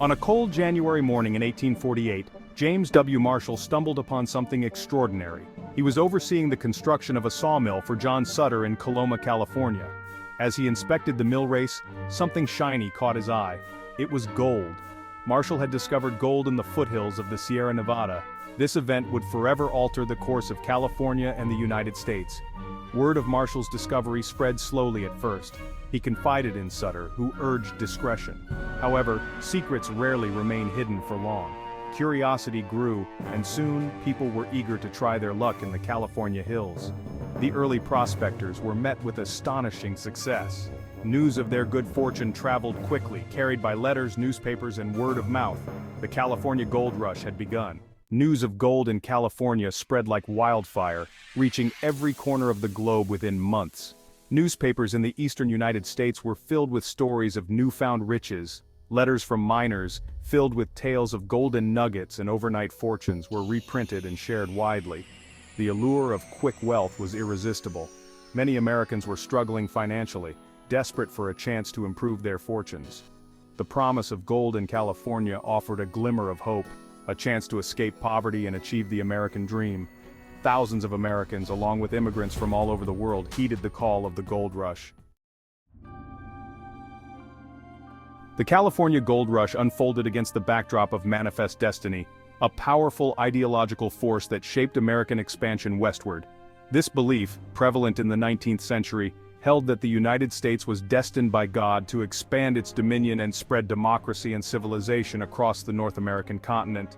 On a cold January morning in 1848, James W. Marshall stumbled upon something extraordinary. He was overseeing the construction of a sawmill for John Sutter in Coloma, California. As he inspected the mill race, something shiny caught his eye. It was gold. Marshall had discovered gold in the foothills of the Sierra Nevada. This event would forever alter the course of California and the United States. Word of Marshall's discovery spread slowly at first. He confided in Sutter, who urged discretion. However, secrets rarely remain hidden for long. Curiosity grew, and soon people were eager to try their luck in the California hills. The early prospectors were met with astonishing success. News of their good fortune traveled quickly, carried by letters, newspapers, and word of mouth. The California gold rush had begun. News of gold in California spread like wildfire, reaching every corner of the globe within months. Newspapers in the eastern United States were filled with stories of newfound riches. Letters from miners, filled with tales of golden nuggets and overnight fortunes, were reprinted and shared widely. The allure of quick wealth was irresistible. Many Americans were struggling financially, desperate for a chance to improve their fortunes. The promise of gold in California offered a glimmer of hope, a chance to escape poverty and achieve the American dream. Thousands of Americans, along with immigrants from all over the world, heeded the call of the gold rush. The California gold rush unfolded against the backdrop of manifest destiny, a powerful ideological force that shaped American expansion westward. This belief, prevalent in the 19th century, held that the United States was destined by God to expand its dominion and spread democracy and civilization across the North American continent.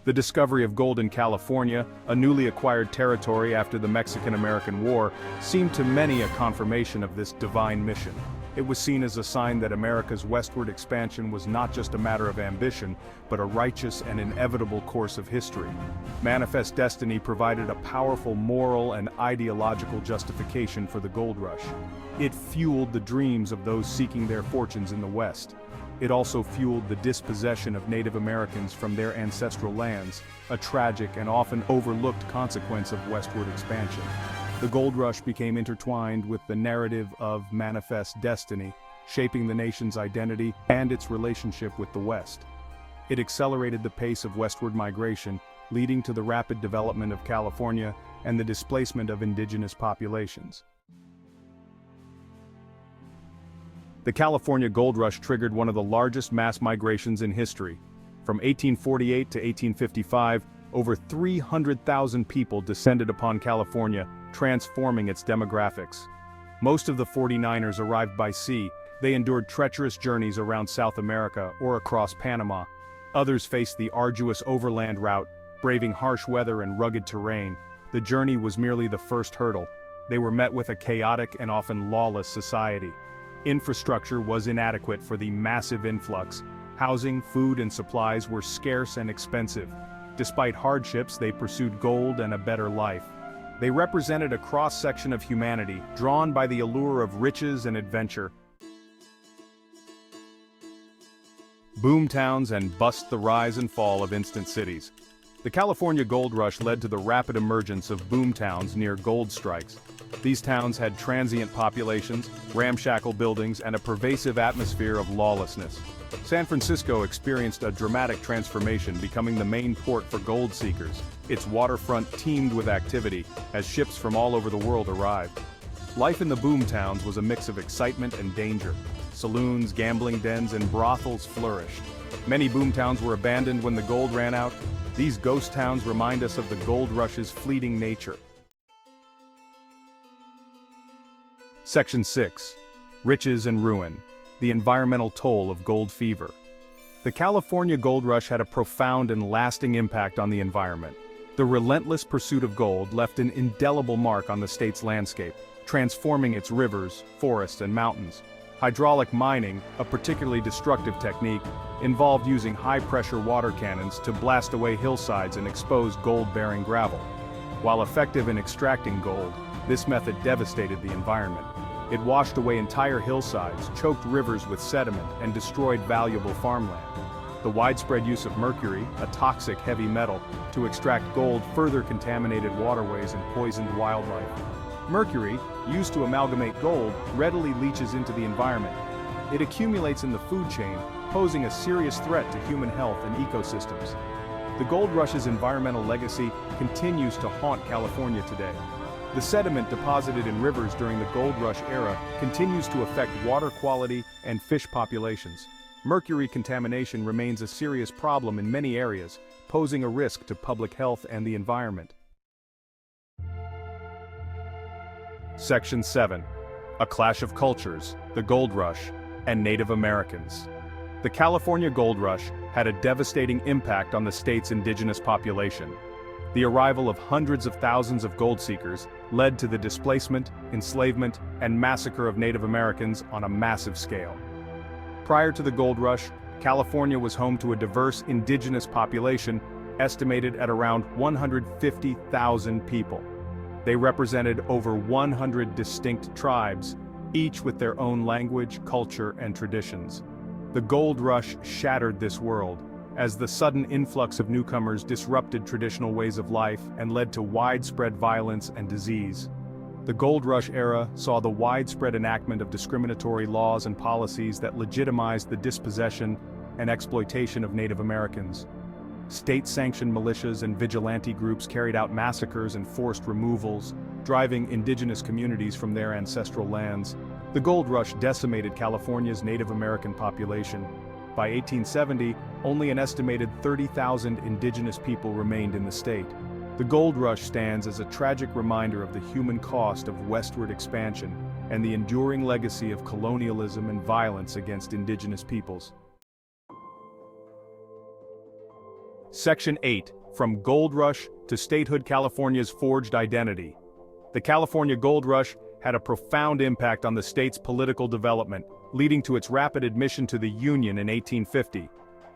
The discovery of gold in California, a newly acquired territory after the Mexican-American War, seemed to many a confirmation of this divine mission. It was seen as a sign that America's westward expansion was not just a matter of ambition, but a righteous and inevitable course of history. Manifest destiny provided a powerful moral and ideological justification for the gold rush. It fueled the dreams of those seeking their fortunes in the West. It also fueled the dispossession of Native Americans from their ancestral lands, a tragic and often overlooked consequence of westward expansion. The gold rush became intertwined with the narrative of manifest destiny, shaping the nation's identity and its relationship with the West. It accelerated the pace of westward migration, leading to the rapid development of California and the displacement of indigenous populations. The California gold rush triggered one of the largest mass migrations in history. From 1848 to 1855, over 300,000 people descended upon California, transforming its demographics. Most of the 49ers arrived by sea. They endured treacherous journeys around South America or across Panama. Others faced the arduous overland route, braving harsh weather and rugged terrain. The journey was merely the first hurdle. They were met with a chaotic and often lawless society. Infrastructure was inadequate for the massive influx. Housing, food, and supplies were scarce and expensive. Despite hardships, they pursued gold and a better life. They represented a cross-section of humanity, drawn by the allure of riches and adventure. Boomtowns and bust the rise and fall of instant cities. The California gold rush led to the rapid emergence of boomtowns near gold strikes. These towns had transient populations, ramshackle buildings, and a pervasive atmosphere of lawlessness. San Francisco experienced a dramatic transformation, becoming the main port for gold seekers. Its waterfront teemed with activity, as ships from all over the world arrived. Life in the boomtowns was a mix of excitement and danger. Saloons, gambling dens, and brothels flourished. Many boomtowns were abandoned when the gold ran out. These ghost towns remind us of the gold rush's fleeting nature. Section 6. Riches and Ruin. The environmental toll of gold fever. The California gold rush had a profound and lasting impact on the environment. The relentless pursuit of gold left an indelible mark on the state's landscape, transforming its rivers, forests, and mountains. Hydraulic mining, a particularly destructive technique, involved using high-pressure water cannons to blast away hillsides and expose gold-bearing gravel. While effective in extracting gold, this method devastated the environment. It washed away entire hillsides, choked rivers with sediment, and destroyed valuable farmland. The widespread use of mercury, a toxic heavy metal, to extract gold further contaminated waterways and poisoned wildlife. Mercury, used to amalgamate gold, readily leaches into the environment. It accumulates in the food chain, posing a serious threat to human health and ecosystems. The gold rush's environmental legacy continues to haunt California today. The sediment deposited in rivers during the gold rush era continues to affect water quality and fish populations. Mercury contamination remains a serious problem in many areas, posing a risk to public health and the environment. Section 7. A clash of cultures, the gold rush, and Native Americans. The California gold rush had a devastating impact on the state's indigenous population. The arrival of hundreds of thousands of gold seekers led to the displacement, enslavement, and massacre of Native Americans on a massive scale. Prior to the gold rush, California was home to a diverse indigenous population estimated at around 150,000 people. They represented over 100 distinct tribes, each with their own language, culture, and traditions. The gold rush shattered this world, as the sudden influx of newcomers disrupted traditional ways of life and led to widespread violence and disease. The gold rush era saw the widespread enactment of discriminatory laws and policies that legitimized the dispossession and exploitation of Native Americans. State-sanctioned militias and vigilante groups carried out massacres and forced removals, driving indigenous communities from their ancestral lands. The gold rush decimated California's Native American population. By 1870, only an estimated 30,000 indigenous people remained in the state. The gold rush stands as a tragic reminder of the human cost of westward expansion and the enduring legacy of colonialism and violence against indigenous peoples. Section 8. From Gold Rush to Statehood, California's Forged Identity. The California Gold Rush had a profound impact on the state's political development, leading to its rapid admission to the Union in 1850.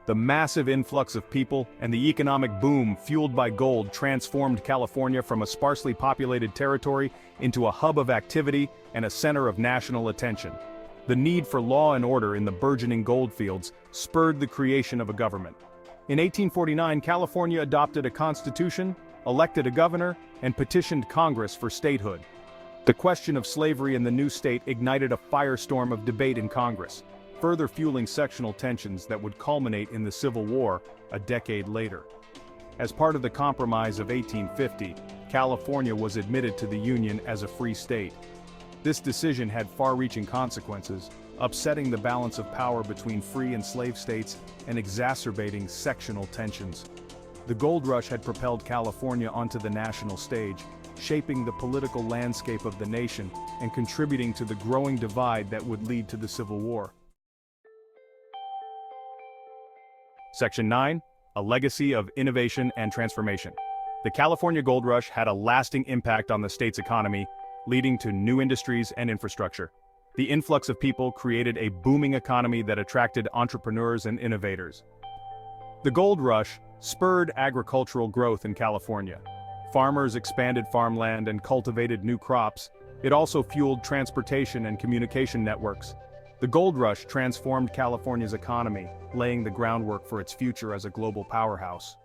The massive influx of people and the economic boom fueled by gold transformed California from a sparsely populated territory into a hub of activity and a center of national attention. The need for law and order in the burgeoning gold fields spurred the creation of a government. In 1849, California adopted a constitution, elected a governor, and petitioned Congress for statehood. The question of slavery in the new state ignited a firestorm of debate in Congress, further fueling sectional tensions that would culminate in the Civil War a decade later. As part of the Compromise of 1850, California was admitted to the Union as a free state. This decision had far-reaching consequences, upsetting the balance of power between free and slave states and exacerbating sectional tensions. The gold rush had propelled California onto the national stage, shaping the political landscape of the nation and contributing to the growing divide that would lead to the Civil War. Section 9. A Legacy of Innovation and Transformation. The California Gold Rush had a lasting impact on the state's economy, leading to new industries and infrastructure. The influx of people created a booming economy that attracted entrepreneurs and innovators. The gold rush spurred agricultural growth in California. Farmers expanded farmland and cultivated new crops. It also fueled transportation and communication networks. The gold rush transformed California's economy, laying the groundwork for its future as a global powerhouse.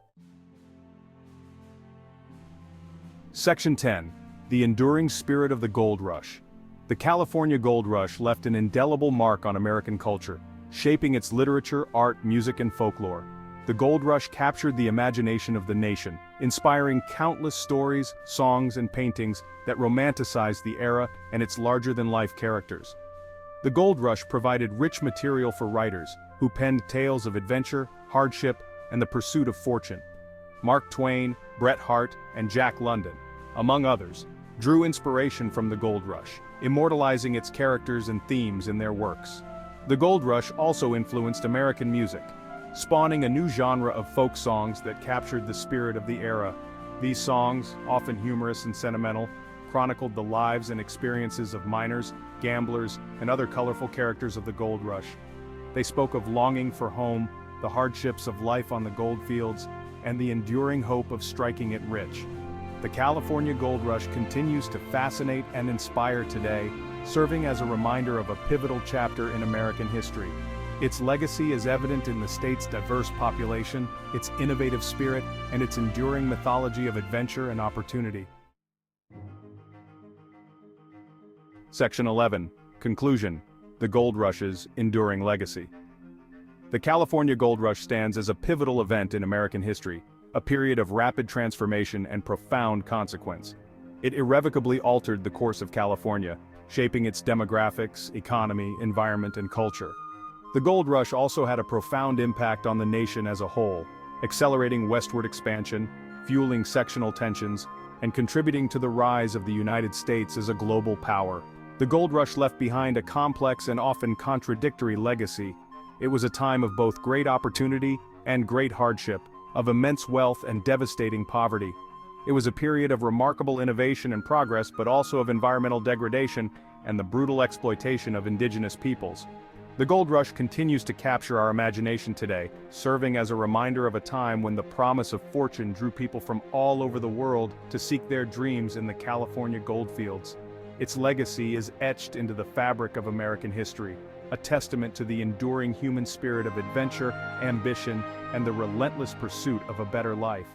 Section 10. The Enduring Spirit of the Gold Rush. The California Gold Rush left an indelible mark on American culture, shaping its literature, art, music, and folklore. The Gold Rush captured the imagination of the nation, inspiring countless stories, songs, and paintings that romanticized the era and its larger-than-life characters. The Gold Rush provided rich material for writers, who penned tales of adventure, hardship, and the pursuit of fortune. Mark Twain, Bret Harte, and Jack London, among others, drew inspiration from the Gold Rush, immortalizing its characters and themes in their works. The Gold Rush also influenced American music, spawning a new genre of folk songs that captured the spirit of the era. These songs, often humorous and sentimental, chronicled the lives and experiences of miners, gamblers, and other colorful characters of the Gold Rush. They spoke of longing for home, the hardships of life on the gold fields, and the enduring hope of striking it rich. The California Gold Rush continues to fascinate and inspire today, serving as a reminder of a pivotal chapter in American history. Its legacy is evident in the state's diverse population, its innovative spirit, and its enduring mythology of adventure and opportunity. Section 11. Conclusion. The Gold Rush's Enduring Legacy. The California Gold Rush stands as a pivotal event in American history, a period of rapid transformation and profound consequence. It irrevocably altered the course of California, shaping its demographics, economy, environment, and culture. The gold rush also had a profound impact on the nation as a whole, accelerating westward expansion, fueling sectional tensions, and contributing to the rise of the United States as a global power. The gold rush left behind a complex and often contradictory legacy. It was a time of both great opportunity and great hardship, of immense wealth and devastating poverty. It was a period of remarkable innovation and progress, but also of environmental degradation and the brutal exploitation of indigenous peoples. The gold rush continues to capture our imagination today, serving as a reminder of a time when the promise of fortune drew people from all over the world to seek their dreams in the California goldfields. Its legacy is etched into the fabric of American history, a testament to the enduring human spirit of adventure, ambition, and the relentless pursuit of a better life.